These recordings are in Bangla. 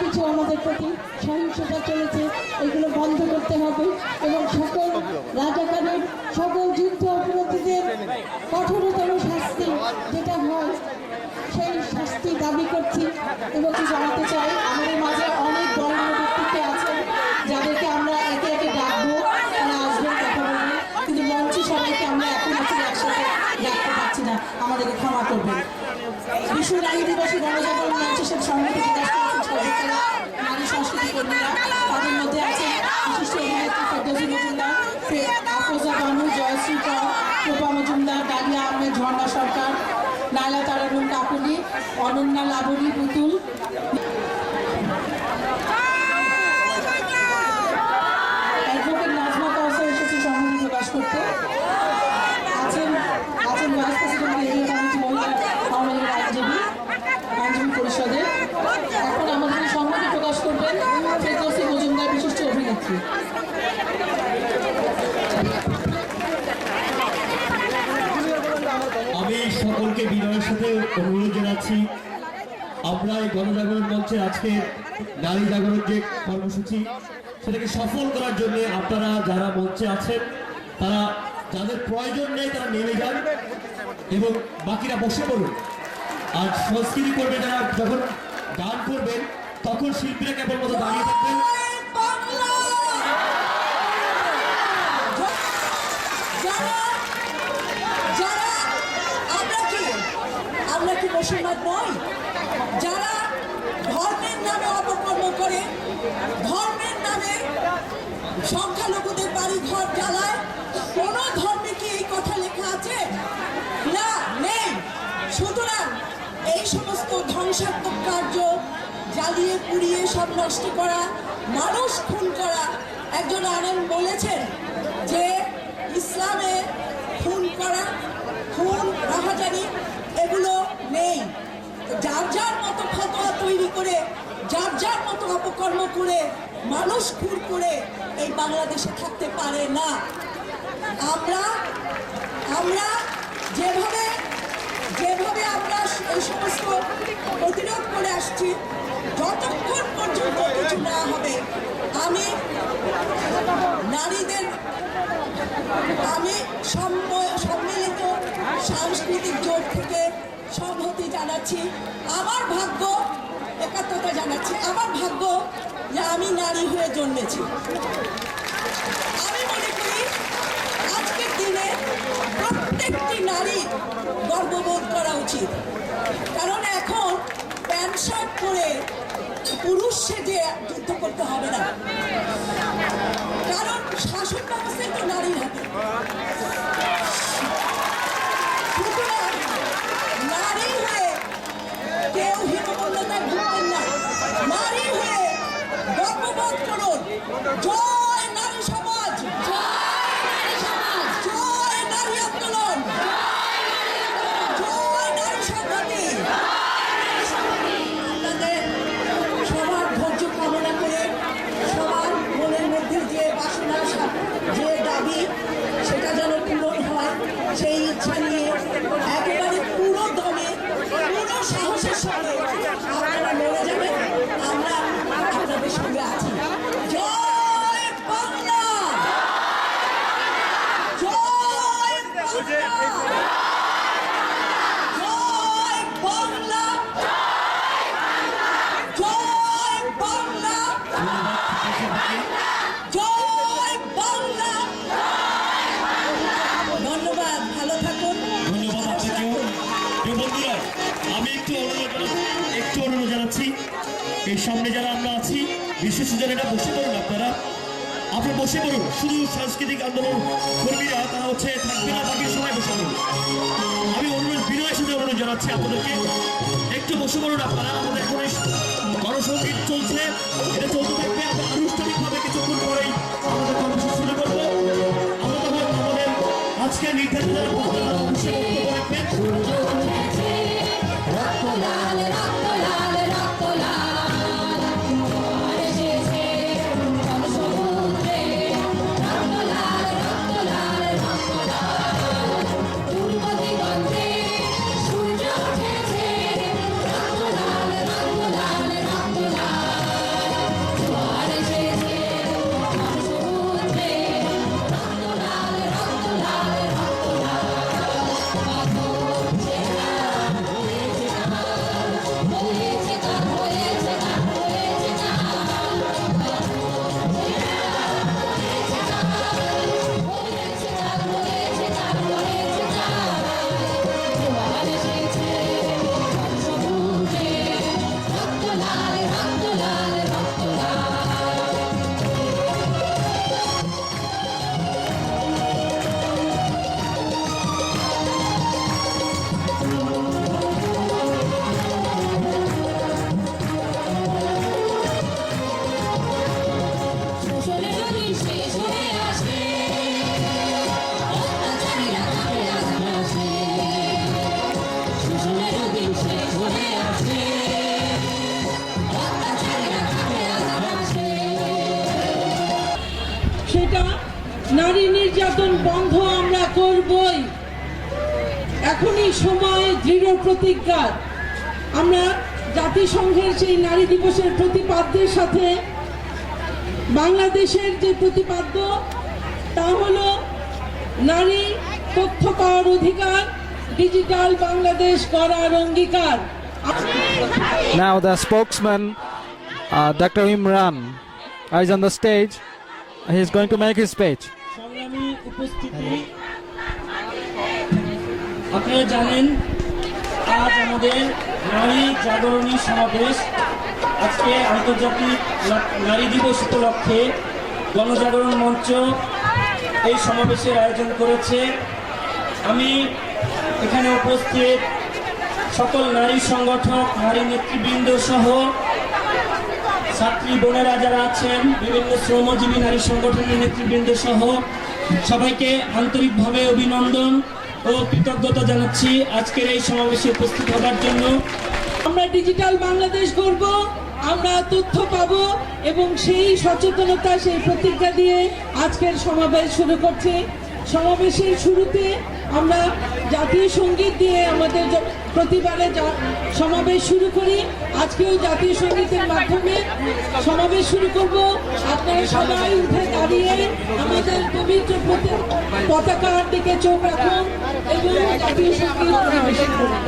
কিছু আমাদের প্রতি সহিংসতা চলেছে, এগুলো বন্ধ করতে হবে এবং সকল রাজাকারের সকল যুদ্ধ অপরাধীদের কঠোরতম শাস্তি যেটা হয় সেই শাস্তি দাবি করছি। এবং জানাতে চাই আমাদের মাঝে অনেক বড় ব্যক্তিত্ব আছে যাদেরকে আমরা একে একে ডাকবো, তারা আসবেন, কথা বলবেন, কিন্তু মঞ্চে সবাইকে আমরা এখন একসাথে ডাকতে পারছি না, আমাদেরকে ক্ষমা করবেন। বিশ্ব নারী দিবসে গণজাগরণ মঞ্চের সাথে সংহতি প্রকাশ করেছেন নারী সংস্কৃতি কর্মীরা। তাদের মধ্যে আছেন বিশিষ্ট অভিনেত্রী ফেরদৌসী মজুমদার, আফরোজা বানু, জয়শ্রী কর, রূপা মজুমদার, ডালিয়া আহমেদ, ঝর্ণা সরকার, নাইলা তারানুম কাকুলি, অনন্যা লাবণী পুতুল, অ্যাডভোকেট নাজমা কাউসার এসেছে সংহতি প্রকাশ করতে। আছেন ভাইস প্রেসিডেন্ট এরিয়া কমিটি মহিলা আওয়ামী লীগের আইনজীবী পরিষদের। এখন আমাদের সংহতি প্রকাশ করবেন ফেরদৌসী মজুমদার, বিশিষ্ট অভিনেত্রী। আমি সকলকে বিনয়ের সাথে অনুরোধ জানাচ্ছি, আমরা এই গণজাগরণ মঞ্চে আজকে নারী জাগরণ যে কর্মসূচি সেটাকে সফল করার জন্য আপনারা যারা মঞ্চে আছেন তারা যাদের প্রয়োজন নেই তারা নেমে যান এবং বাকিরা বসে পড়ুন। আর সংস্কৃতি করবে যারা, যখন গান করবেন তখন শিল্পীরা কেবলমাত্র দাঁড়িয়ে থাকবেন। আমরা কি মুসলমান নই? যারা ধর্মের নামে অপকর্ম করে, ধর্মের নামে সংখ্যালঘুদের বাড়ি ঘর জ্বালায়, কোন ধর্মে কি এই কথা লেখা আছে? না, নেই। সুতরাং এই সমস্ত ধ্বংসাত্মক কার্য, জ্বালিয়ে পুড়িয়ে সব নষ্ট করা, মানুষ খুন করা, একজন আলেম বলেছেন যে ইসলামে খুন করা, খুন, রাহাজানি এগুলো নেই। যার যার মতো ফতোয়া তৈরি করে, যার যার মতো অপকর্ম করে, মানুষ খুন করে এই বাংলাদেশে থাকতে পারে না। আমরা যেভাবে আমরা এই সমস্ত প্রতিরোধ করে আসছি, যতক্ষণ পর্যন্ত কিছু না হবে, আমি নারীদের সম্মিলিত সাংস্কৃতিক জোট থেকে সংহতি জানাচ্ছি। আমার ভাগ্য, একাত্মতা জানাচ্ছি, আমার ভাগ্য যে আমি নারী হয়ে জন্মেছি। আমি মনে করি আজকের দিনে প্রত্যেকটি নারী গর্ববোধ করা উচিত, কারণ এখন প্যান্ট শার্ট পরে পুরুষ সেজে যুদ্ধ করতে হবে না, কারণ শাসন ব্যবস্থায় তো নারীর হাতে। সুতরাং নারী হয়ে কেউ হীনমন্যতায় ভুগবেন না, নারী হয়ে গর্ববোধ করুন। জয় নারী সমাজ, জয় নারী আন্দোলন, জয় নারী সংহতি। আপনাদের সবার ধৈর্য কামনা করে, সবার মনের মধ্যে যে বাসনা, যে দাবি, সেটা যেন পূরণ হয়, সেই ইচ্ছা নিয়ে একেবারে পুরো দমে, পুরো সাহসের সঙ্গে আপনারা লড়ে যাবেন। আমরা আপনাদের সঙ্গে আছি। জয় বাংলা, জয় বাংলা, জয় বাংলা, জয় বাংলা, জয় বাংলা। ধন্যবাদ, ভালো থাকুন। ধন্যবাদ আপনাকেও। বন্ধুরা, আমি একটু অনুরোধ জানাচ্ছি, এই সামনে যারা আমরা আছি বিশেষ জনেরা বসে পড়ুন। আপনারা বসে পড়ুন। শুধু সাংস্কৃতিক আন্দোলন কর্মীরা তারা থাকবে না, বাকি সময় বসে পড়ুন। আমি বিনয়ের সাথে অনুরোধ জানাচ্ছি আপনাদেরকে একটু বসে পড়ুন। আপনারা, আমাদের এখন গণসংগীত চলছে, এটা চলতে থাকবে। আমরা আনুষ্ঠানিকভাবে কিছুক্ষণ পরেই আমাদের কর্মসূচি শুরু করবো। আমরা তখন আমাদের আজকে নির্ধারিত বক্তব্য রাখবেন। সূর্য উঠেছে, রক্ত লাল, রক্ত লাল, রক্ত লাল। নারী নির্যাতন বন্ধ আমরা করবই। এখনই সময় দৃঢ় প্রতিজ্ঞার। আমরা জাতিসংঘের সেই নারী দিবসের প্রতিপাদ্যের সাথে বাংলাদেশের যে প্রতিপাদ্য তা হলো নারী তথ্য পাওয়ার অধিকার, ডিজিটাল বাংলাদেশ গড়ার অঙ্গীকার। Now the spokesman, Dr. Imran, is on the stage. He is going to make his speech. সংগ্রামী উপস্থিতি, আপনারা জানেন আজ আমাদের নারী জাগরণী সমাবেশ। আজকে আন্তর্জাতিক নারী দিবস উপলক্ষে গণজাগরণ মঞ্চ এই সমাবেশের আয়োজন করেছে। আমি এখানে উপস্থিত সকল নারী সংগঠক, নারী নেতৃবৃন্দ সহ ছাত্রী বোনেরা যারা আছেন, বিভিন্ন শ্রমজীবী নারী সংগঠনের নেতৃবৃন্দ সহ সবাইকে আন্তরিকভাবে অভিনন্দন ও কৃতজ্ঞতা জানাচ্ছি আজকের এই সমাবেশে উপস্থিত হবার জন্য। আমরা ডিজিটাল বাংলাদেশ গড়ব, আমরা তথ্য পাবো এবং সেই সচেতনতা, সেই প্রতিজ্ঞা দিয়ে আজকের সমাবেশ শুরু করছি। সমাবেশের শুরুতে আমরা জাতীয় সঙ্গীত দিয়ে আমাদের প্রতিবারে সমাবেশ শুরু করি। আজকেও জাতীয় সঙ্গীতের মাধ্যমে সমাবেশ শুরু করব। আপনারা সবাই উঠে দাঁড়িয়ে আমাদের পবিত্র পতাকার দিকে চোখ রাখুন এবং জাতীয় সঙ্গীত পরিবেশন করুন।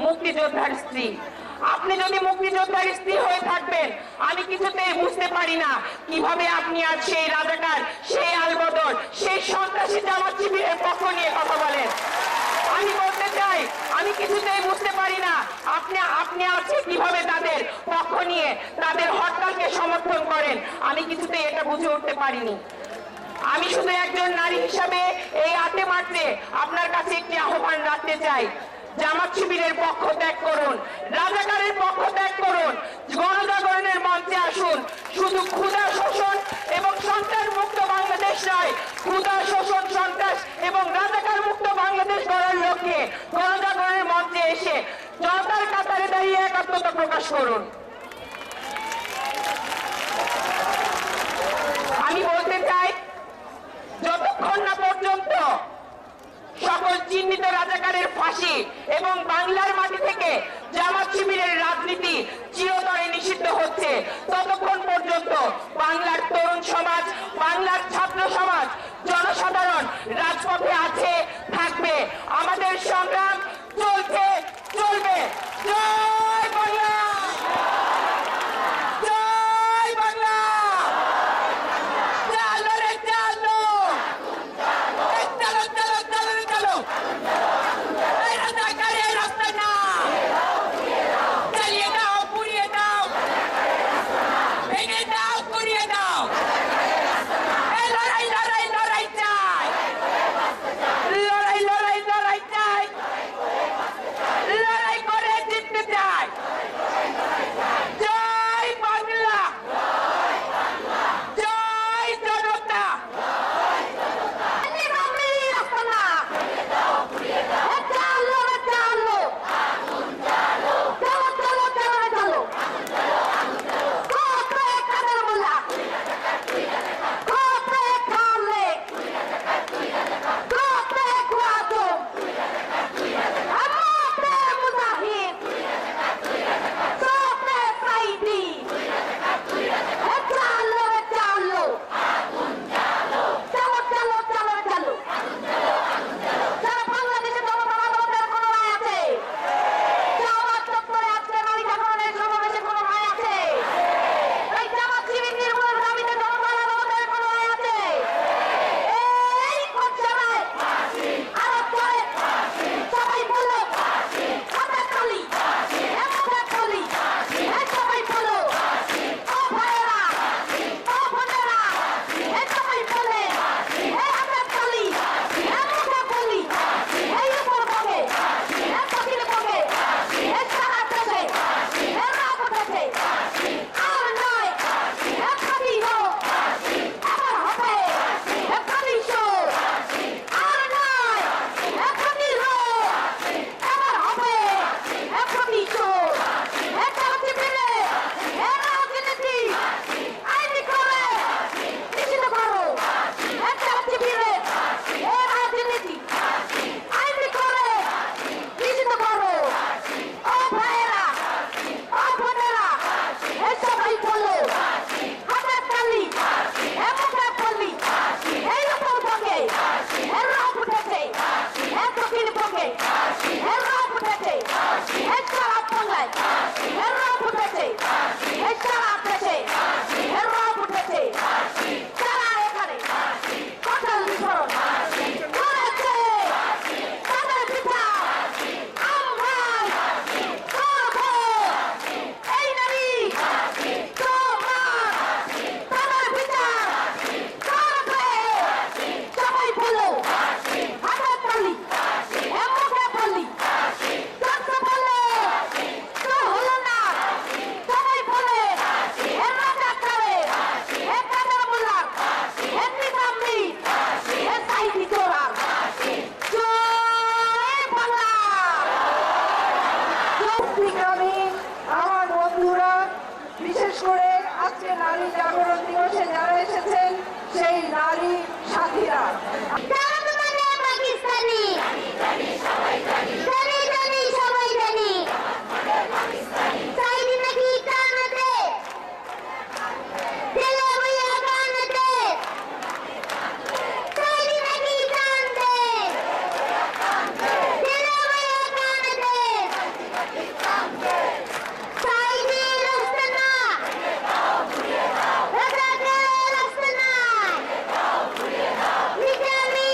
মুক্তিযোদ্ধার স্ত্রী। আপনি যদি মুক্তিযোদ্ধার স্ত্রী হয়ে থাকবেন, আমি কিছুতেই বুঝতে পারি না কিভাবে আপনি আজ সেই রাজাকার, সেই আলবদর, সেই সন্ত্রাসী জামাত শিবিরের পক্ষ নিয়ে কথা বলেন। আমি বলতে চাই, আমি কিছুতেই বুঝতে পারি না আপনি আছে কিভাবে তাদের পক্ষ নিয়ে তাদের হরতালকে সমর্থন করেন। আমি কিছুতেই এটা বুঝে উঠতে পারিনি। আমি শুধু একজন নারী হিসাবে এই 8 মার্চে আপনার কাছে একটি আহ্বান রাখতে চাই। জামাত শিবিরের পক্ষ ত্যাগ করুন, রাজাকারের পক্ষ ত্যাগ করুন, গণজাগরণের মঞ্চে আসুন। শুধু ক্ষুধা, শোষণ এবং সন্ত্রাস মুক্ত বাংলাদেশ নয়, ক্ষুধা, শোষণ, সন্ত্রাস এবং রাজাকার মুক্ত বাংলাদেশ গড়ার লক্ষ্যে গণজাগরণের মঞ্চে এসে জনতার কাতারে দাঁড়িয়ে একাত্মতা প্রকাশ করুন। আমি বলতে চাই, যতক্ষণ না পর্যন্ত সকল চিহ্নিত রাজাকারের ফাঁসি এবং বাংলার মাটি থেকে জামাত শিবিরের রাজনীতি চিরতরে নিষিদ্ধ হচ্ছে, ততক্ষণ পর্যন্ত বাংলার তরুণ সমাজ, বাংলার ছাত্র সমাজ, জনসাধারণ সাথীরা জামাত মানে পাকিস্তানি জানি জানি সবাই জানি চাইনি নাকি টানাতে দিলে বইয়া কানাতে চাইনি নাকি টানতে দিলে বইয়া কানাতে চাইনি রাস্তা না রাজাকে রাস্তা না নিজামি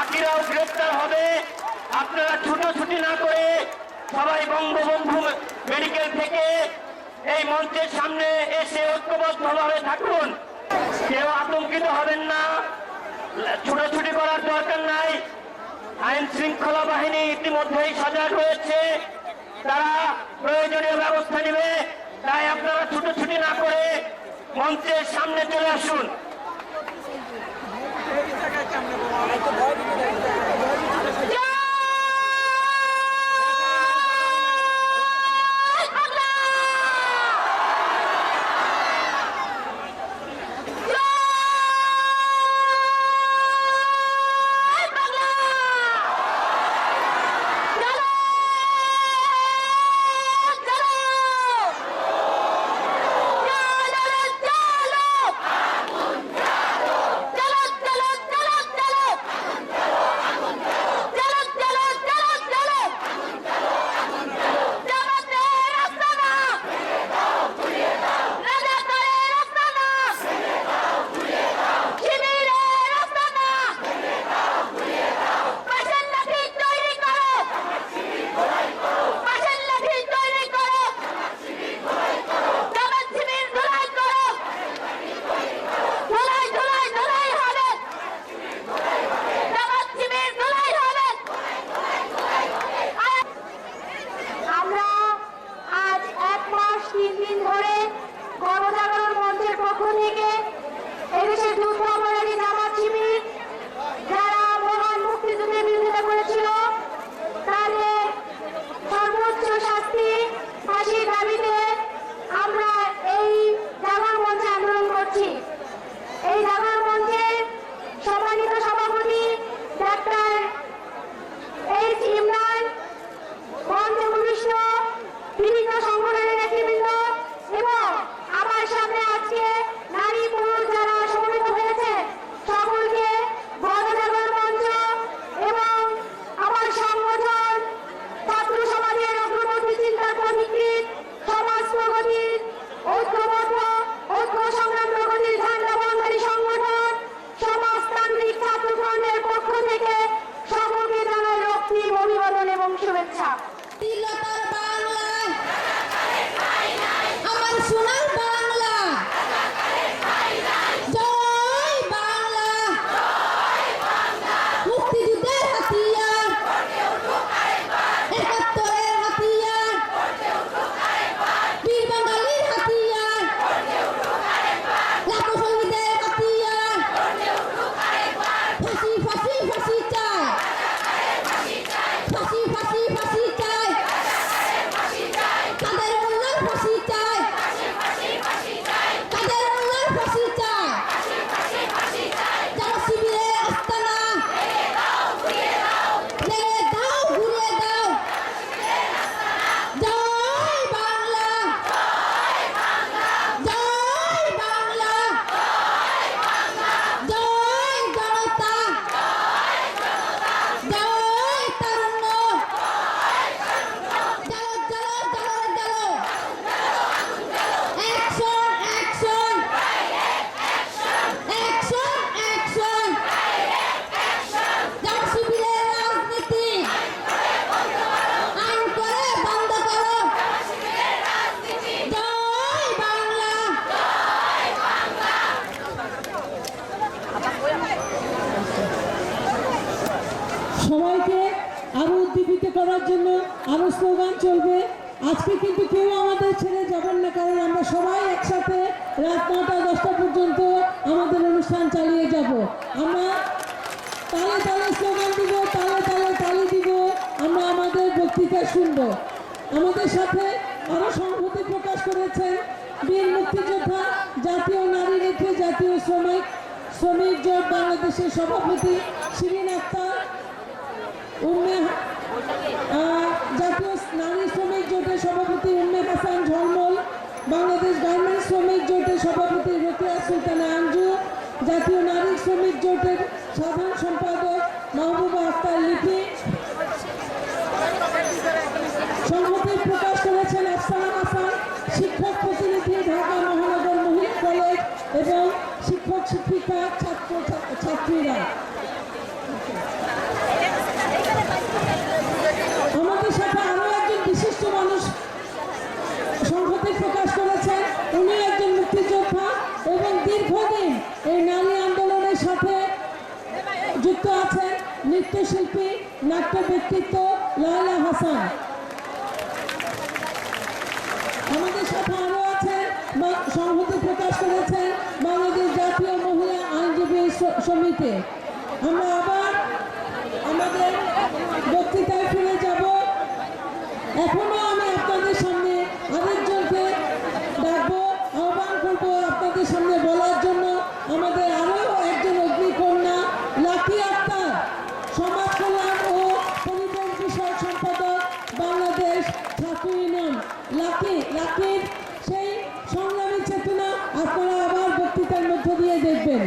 বাকিরাও গ্রেপ্তার হবে। আপনারা ছুটোছুটি না করে সবাই বঙ্গবন্ধু মেডিকেল থেকে এই মঞ্চের সামনে এসে ঐক্যবদ্ধভাবে থাকুন। কেউ আতঙ্কিত হবেন না, ছুটোছুটি করার দরকার নাই। আইন শৃঙ্খলা বাহিনী ইতিমধ্যেই সজাগ হয়েছে, তারা প্রয়োজনীয় ব্যবস্থা নেবে। তাই আপনারা ছুটোছুটি না করে মঞ্চের সামনে চলে আসুন। সবাইকে আরো উদ্দীপিত করার জন্য আরো স্লোগান চলবে। আজকে কিন্তু কেউ আমাদের ছেড়ে যাবেন না, কারণ আমরা সবাই একসাথে রাত 9টা 10টা পর্যন্ত আমাদের অনুষ্ঠান চালিয়ে যাব। আমরা তালে তালে স্লোগান দিব, তালে তালে তালি দিব, আমরা আমাদের বক্তৃতা শুনবো। আমাদের সাথে আরো সংহতি প্রকাশ করেছেন বীর মুক্তিযোদ্ধা, জাতীয় নারী নেত্রী, জাতীয় শ্রমিক জোট বাংলাদেশের সভাপতি শিরিন আক্তার, জাতীয় নারী শ্রমিক জোটের সভাপতি উম্মে হাসান ঝলমল, বাংলাদেশ গার্মেন্টস শ্রমিক জোটের সভাপতি রোকেয়া সুলতানা আঞ্জু, জাতীয় নারী শ্রমিক জোটের সাধারণ সম্পাদক মাহবুবা আক্তার লিপি। সংহতি প্রকাশ করেছেন আফসানা হাসান, শিক্ষক প্রতিনিধি, ঢাকা মহানগর মহিলা কলেজ এবং শিক্ষক শিক্ষিকা ছাত্র ছাত্রীরা। নৃত্যশিল্পী নাট্য ব্যক্তিত্ব লায়লা হাসান। আমাদের সাথে আরো আছে সংহতি প্রকাশ করেছেন বাংলাদেশ জাতীয় মহিলা আইনজীবী সমিতি। আমরা আবার আমাদের বক্তৃতায় ফিরে যাব। এখনো আমি আপনাদের সামনে আরেকজনকে ডাকবো, আহ্বান করবো আপনাদের সামনে বলার জন্য। আমাদের আরো একজন অগ্নিকন্যা লাকি আক্তার, সমাজ কল্যাণ ও পরিবেশ বিষয়ক সম্পাদক, বাংলাদেশ ছাত্র ইউনিয়ন। লাকির সেই সংগ্রামী চেতনা আপনারা আবার বক্তৃতার মধ্য দিয়ে দেখবেন।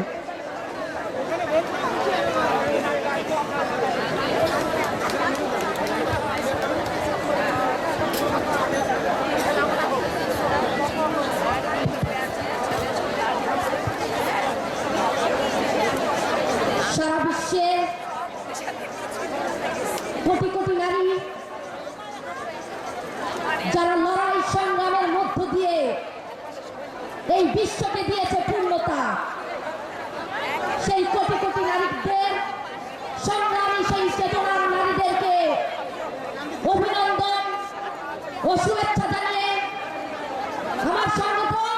সারা বিশ্বে কোটি কোটি নারী যারা লড়াই সংগ্রামের মধ্য দিয়ে এই বিশ্বকে দিয়েছে পূর্ণতা, সেই কোটি কোটি নারীদের সংগ্রামী সেই চেতনার নারীদেরকে অভিনন্দন ও শুভেচ্ছা জানিয়ে আমার সংগঠন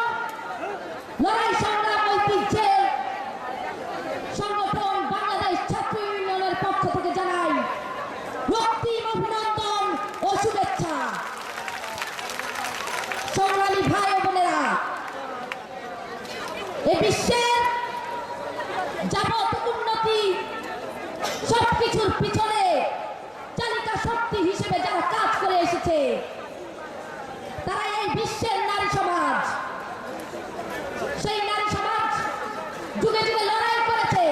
লড়াই সংগ্রাম ঐতিহ্যের সংগঠন বাংলাদেশ ছাত্র ইউনিয়নের পক্ষ থেকে জানাই রক্তিম অভিনন্দন ও শুভেচ্ছা। সংগ্রামী ভাই ও বোনেরা, এ বিশ্বের যাবত উন্নতি সবকিছুর পিছনে চালিকা শক্তি হিসেবে যারা কাজ করে এসেছে তারা এই বিশ্বের নারী সমাজ। সেই নারী সমাজ যুগে যুগে লড়াই করেছে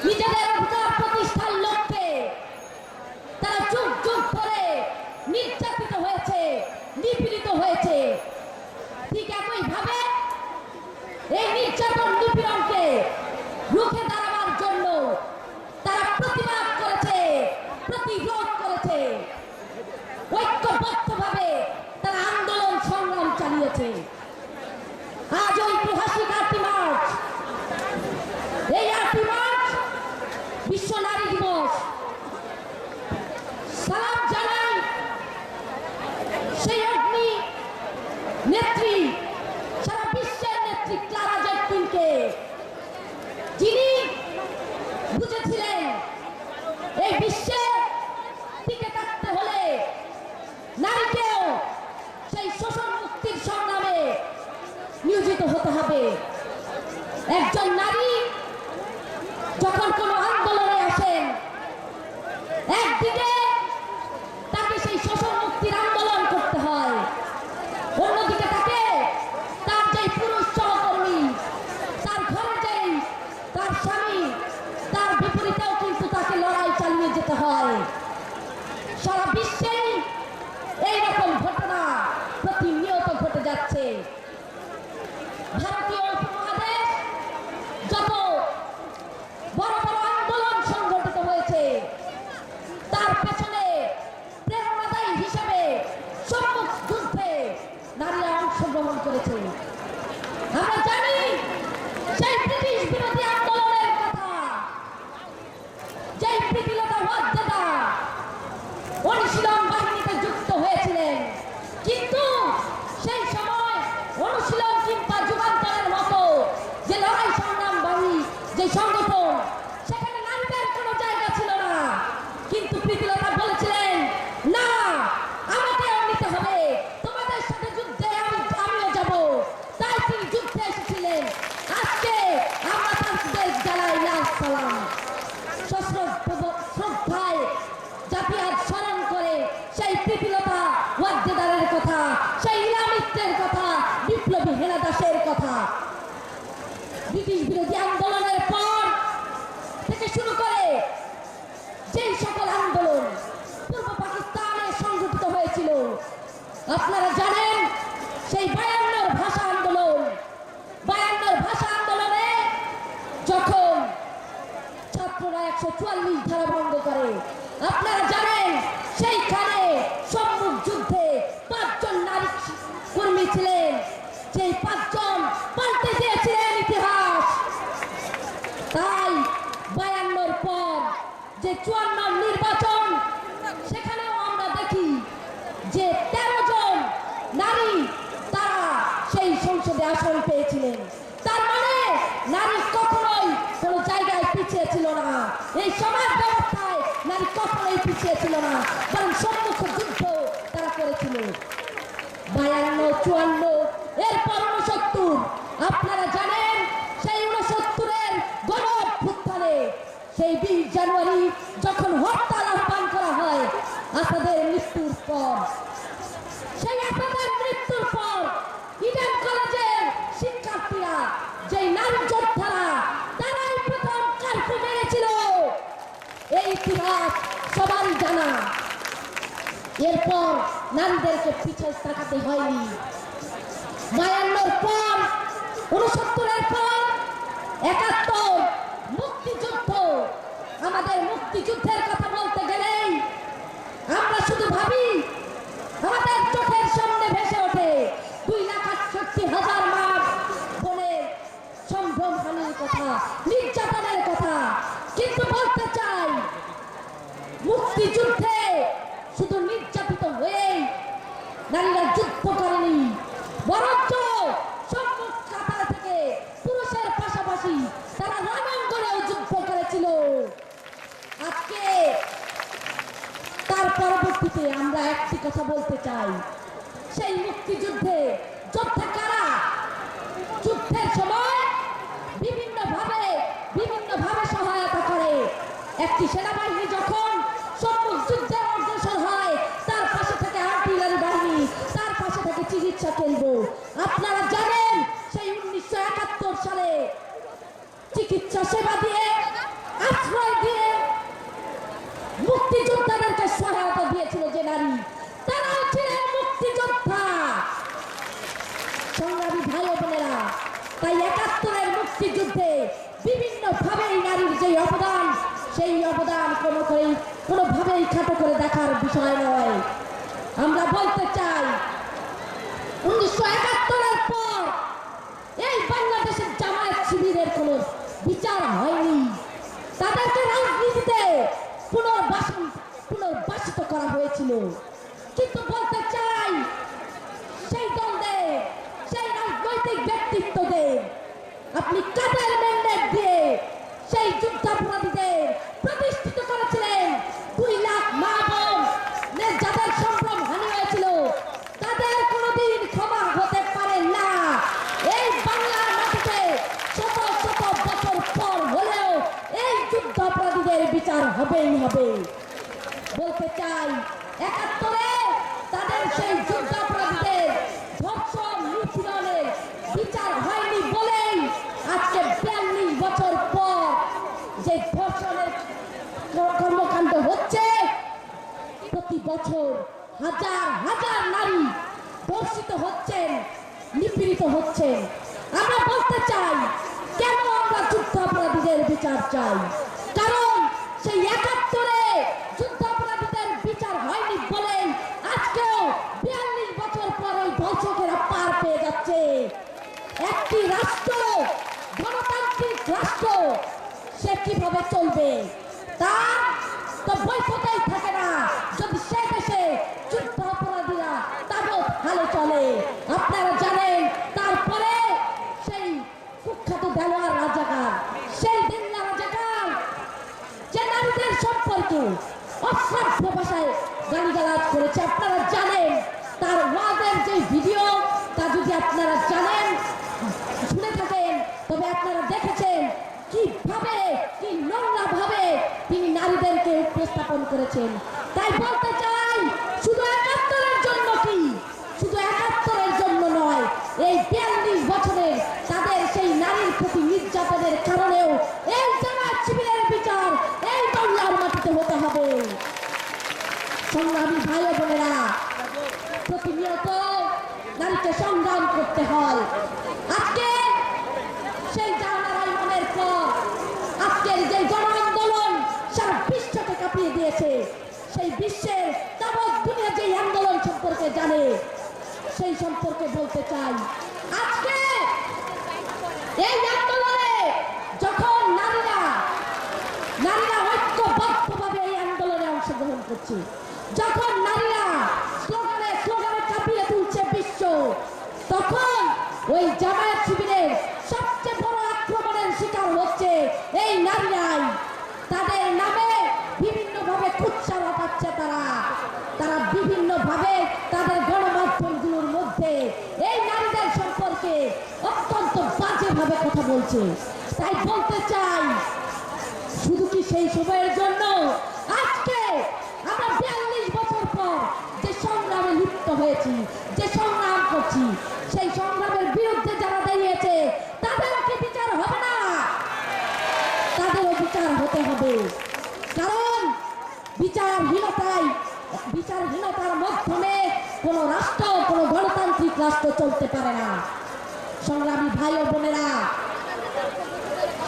নিজেদের অধিকার প্রতিষ্ঠার লক্ষ্যে। তারা যুগ যুগ ধরে নির্যাতিত হয়েছে, নিপীড়িত হয়েছে। ঠিক একইভাবে এই নির্যাতন নিপীড়নকে রুখে দাঁড়াবার জন্য তারা প্রতিবাদ করেছে, প্রতিরোধ করেছে, ঐক্যবদ্ধভাবে তারা আন্দোলন সংগ্রাম চালিয়েছে। আজ ঐতিহাসিক 8 মার্চ, এই 8 মার্চ বিশ্ব নারী দিবস। সালাম জানাই সেই অগ্নি নেত্রী, সারা বিশ্বের নেত্রী ক্লারা জেটকিনকে, যিনি বুঝেছিলেন এই বিশ্বে টিকে থাকতে হলে নারীকেও সেই শোষণ মুক্তির সংগ্রামে নিয়োজিত হতে হবে। একজন নারী যখন কোনো আন্দোলনে আসেন, একদিকে তাকে সেই শোষণ মুক্তির আন্দোলন করতে হয়, অন্যদিকে তাকে তার যে পুরুষ সহকর্মী, তার ঘরে যেই তার স্বামী, তার বিপরীতেও কিন্তু তাকে লড়াই চালিয়ে যেতে হয়। সারা বিশ্বেই এইরকম ঘটনা প্রতিনিয়ত ঘটে যাচ্ছে। ভারতীয় উপমহাদেশ যত বড় বড় আন্দোলন সংগঠিত হয়েছে তার পেছনে প্রেরণাদায়ী হিসেবে সম্মুখ যুদ্ধে নারীরা অংশগ্রহণ করেছে। আমরা জানি সেই ব্রিটিশ বিরোধী আন্দোলনের কথা, যেই প্রীতিলতা ওয়াদ্দেদা অনুশীলন বাহিনীতে যুক্ত হয়েছিলেন, কিন্তু সেই সময় অনুশীলন কিংবা যুগান্তরের মতো যে লড়াই সংগ্রাম বাহিনী, যে সংগঠন, সেখানে নারীদের কোনো জায়গা ছিল না। কিন্তু প্রীতিলতা বলেছিলেন, না, আমাকেও নিতে হবে, তোমাদের সাথে যুদ্ধে আমিও যাব। তাই তিনি যুদ্ধে এসেছিলেন। আজকে আমরা তাদের জানাই লাশ সালাম, শ্রদ্ধায় জাতি আজ স্মরণ করে সেই প্রীতিলতা ওয়াদ্দেদারের কথা, সেই ইলা মিত্রের কথা, বিপ্লবী হেনা দাসের কথা। ব্রিটিশ বিরোধী আন্দোলনের পর থেকে শুরু করে যেই সকল আন্দোলন পূর্ব পাকিস্তানে সংগঠিত হয়েছিল, আপনারা জানেন সেই 52 ভাষা আন্দোলন। 52 ভাষা আন্দোলনে যখন ছাত্ররা 144 ধারা ভঙ্গ করে, আপনারা জানেন সেইখানে সম্মুখ যুদ্ধে 5 জন নারী কর্মী ছিলেন। সেই 5 জন পাল্টে দিয়েছিলেন ইতিহাস। তাই 52 পর যে 54 নির্বাচন, সেখানেও আমরা দেখি যে 13 জন নারী তারা সেই সংসদে আসন পেয়েছিলেন। তার মানে নারী কখনোই কোনো জায়গায় পিছিয়ে ছিল না, এই সমাজ ব্যবস্থায় নারী কখনোই পিছিয়ে ছিল না, বরং সম্মুখ যুদ্ধ তারা করেছিল। 52, 54, এরপর 69। আপনারা জানেন সেই 69-এর গণঅভ্যুত্থানে সেই 20 জানুয়ারি যখন হরতাল আহ্বান করা হয় আসাদের মৃত্যুর পর, সেই আসাদের মৃত্যুর পর ইডেন কলেজের শিক্ষার্থীরা যেই নারী যোদ্ধারা তারাই প্রথম কার্ফু মেরেছিল, এই ইতিহাস সবারই জানা। এরপর নারীদেরকে পিছিয়ে তাকাতে হয়নি। 52-র পর, 69-এর পর 71 মুক্তিযুদ্ধ। আমাদের মুক্তিযুদ্ধের কথা বলতে গেলেই আমরা শুধু ভাবি, আমাদের চোখের সামনে ভেসে ওঠে 2,68,000 মা বোনের সম্ভ্রমহানির কথা, নির্যাতনের কথা। কিন্তু বলতে চাই, মুক্তিযুদ্ধে শুধু নির্যাতিত হয়েই নারীরা যুদ্ধ করেনি, বরঞ্চ সম্মুখ কাতার থেকে পুরুষের পাশাপাশি তারা রণাঙ্গনেও যুদ্ধ করেছিল। আজকে তার পরবর্তীতে আমরা একটি কথা বলতে চাই, সেই মুক্তিযুদ্ধে যোদ্ধা কারা? যুদ্ধের সময় বিভিন্নভাবে সহায়তা করে। একটি সেনাবাহিনী যখন সম্মুখ যুদ্ধে অগ্রসর হয়, তার পাশে থেকে আর্টিলারি বাহিনী, তার পাশে থেকে চিকিৎসা কেন্দ্র। আপনারা জানেন সেই 1971 সালে চিকিৎসা সেবা দিয়ে, আশ্রয় দিয়ে মুক্তিযোদ্ধাদেরকে সহায়তা দিয়েছিল যে নারী, তারাও ছিলেন মুক্তিযোদ্ধা। সংগ্রামী ভাই ও বোনেরা, তাই 71-এর মুক্তিযুদ্ধে বিভিন্নভাবেই নারীর যে অবদান, সেই অবদান কোনোভাবেই খাটো করে দেখার বিষয় নয়। আমরা বলতে চাই, 1971-এর পর এই বাংলাদেশের জামায়াত শিবিরের কোনো বিচার হয়নি, তাদেরকে রাজনীতিতে পুনর্বাসিত করা হয়েছিল। কিন্তু বলতে চাই, সেই দলদের, সেই রাজনৈতিক ব্যক্তিত্বদের আপনি কাদের ম্যান্ডেট দিয়ে সেই যুদ্ধাপরাধীদের প্রতিষ্ঠিত করেছিলেন? 2 লাখ মা বোন যাদের সম্ভ্রম হানি হয়েছিল, তাদের কোনোদিন ক্ষমা হতে পারে না। এই বাংলার মাটিতে শত শত বছর পর হলেও এই যুদ্ধাপরাধীদের বিচার হবেই হবে। বলতে চাই, 71-এ তাদের সেই যুদ্ধাপরাধীদের ধর্ষণ নিপীড়নের বিচার হয়নি বলেই আজকে 42 বছর পর যে ধর্ষণের কর্মকাণ্ড হচ্ছে, প্রতি বছর হাজার হাজার নারী ধর্ষিত হচ্ছেন, নিপীড়িত হচ্ছেন। আমরা বলতে চাই, কেন আমরা যুদ্ধাপরাধীদের বিচার চাই? কারণ সেই 71-এ যুদ্ধাপরাধীদের বিচার হয়নি বলেই আজকেও 42 বছর পর ওই ধর্ষকেরা পার পেয়ে যাচ্ছে। একটি রাষ্ট্র, গণতান্ত্রিক রাষ্ট্র, সে কিভাবে চলবে? তার তো বৈধতাই থাকে না যদি সে দেশে যুদ্ধাপরাধীরা তাবৎ হালে চলে। আপনারা জানেন, তারপরে সেই কুখ্যাত দেলোয়ার রাজাকার, সেই দিল্লা রাজাকার যে নারীদের সম্পর্কে অশ্রাব্য ভাষায় গালিগালাজ করেছে, আপনারা জানেন। তার ওয়াজের যে ভিডিও, তা যদি আপনারা জানেন, শুনে থাকেন, তবে আপনারা দেখেছেন কিভাবে, কি নোংরা ভাবে তিনি নারীদেরকে উপস্থাপন করেছেন। তাই বলতে চাই, শুধু 71-এর জন্য কি, শুধু 71-এর জন্য নয়, এই 42 বছরের তাদের সেই নারীর প্রতি নির্যাতনের কারণেও এই জামায়াত শিবিরের বিচার এই বাংলার মাটিতে হতে হবে। সংগ্রামী ভাই ও বোনেরা, প্রতিনিয়ত নারীকে সংগ্রাম করতে হয়। আজকে সেই জাহানারায়ণের পর আজকের যে গণ আন্দোলন সারা বিশ্বকে কাঁপিয়ে দিয়েছে, সেই বিশ্বের তাবৎ দুনিয়া যে আন্দোলন সম্পর্কে জানে, সেই সম্পর্কে বলতে চাই, আজকে এই আন্দোলনে যখন নারীরা ঐক্যবদ্ধভাবে হচ্ছে। যখন নারীরা স্লোগানে স্লোগানে কাঁপিয়ে তুলছে বিশ্ব, তখন ওই জামায়াত শিবিরের সবচেয়ে বড় আক্রমণের শিকার হচ্ছে এই নারীরাই। তাদের নামে বিভিন্নভাবে কুৎসা রটাচ্ছে তারা বিভিন্নভাবে তাদের গণমাধ্যমগুলোর মধ্যে এই নারীদের সম্পর্কে অত্যন্ত বাজেভাবে কথা বলছে। তাই বলতে চাই, শুধু কি সেই সময়ের জন্য আজকে আমরা 42 বছর পর যে সংগ্রামে লিপ্ত হয়েছি, যে সংগ্রাম করছি, সেই সংগ্রামের বিরুদ্ধে যারা দাঁড়িয়েছে তাদেরও কি বিচার হবে না? তাদেরও বিচার হতে হবে। কারণ বিচারহীনতার মাধ্যমে কোনো রাষ্ট্র, কোনো গণতান্ত্রিক রাষ্ট্র চলতে পারে না। সংগ্রামী ভাই ও বোনেরা,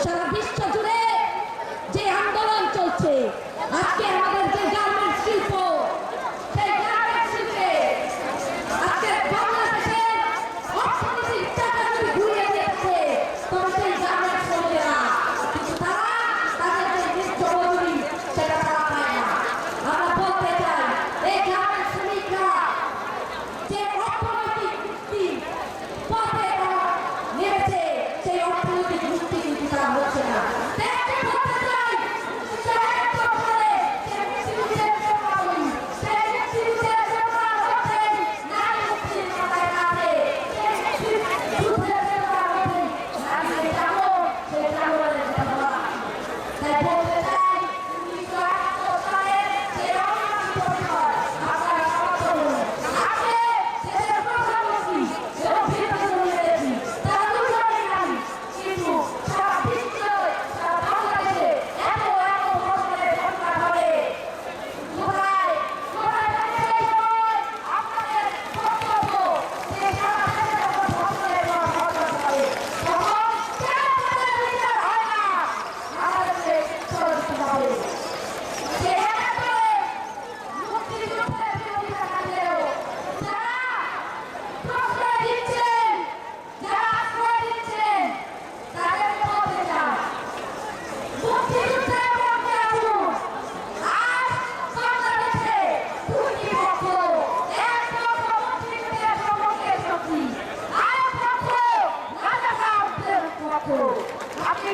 সারা বিশ্ব জুড়ে যে আন্দোলন চলছে, আজকে আমাদের যে গার্মেন্টস শিল্প, সেই গার্মেন্টস শিল্পে আজকে বাংলাদেশের অর্থনীতির চাকা যদি ঘুরিয়ে দিয়েছে, তবে সেই গার্মেন্টস শ্রমিকেরা কিন্তু তাদের যে ন্যায্য মজুরি সেটা তারা পায় না। আমরা বলতে চাই, এই গার্মেন্টস শ্রমিকরা যে অর্থনৈতিক মুক্তি পথে তারা নেমেছে, সেই অর্থনৈতিক মুক্তি কিন্তু তারা হচ্ছে না। আপনি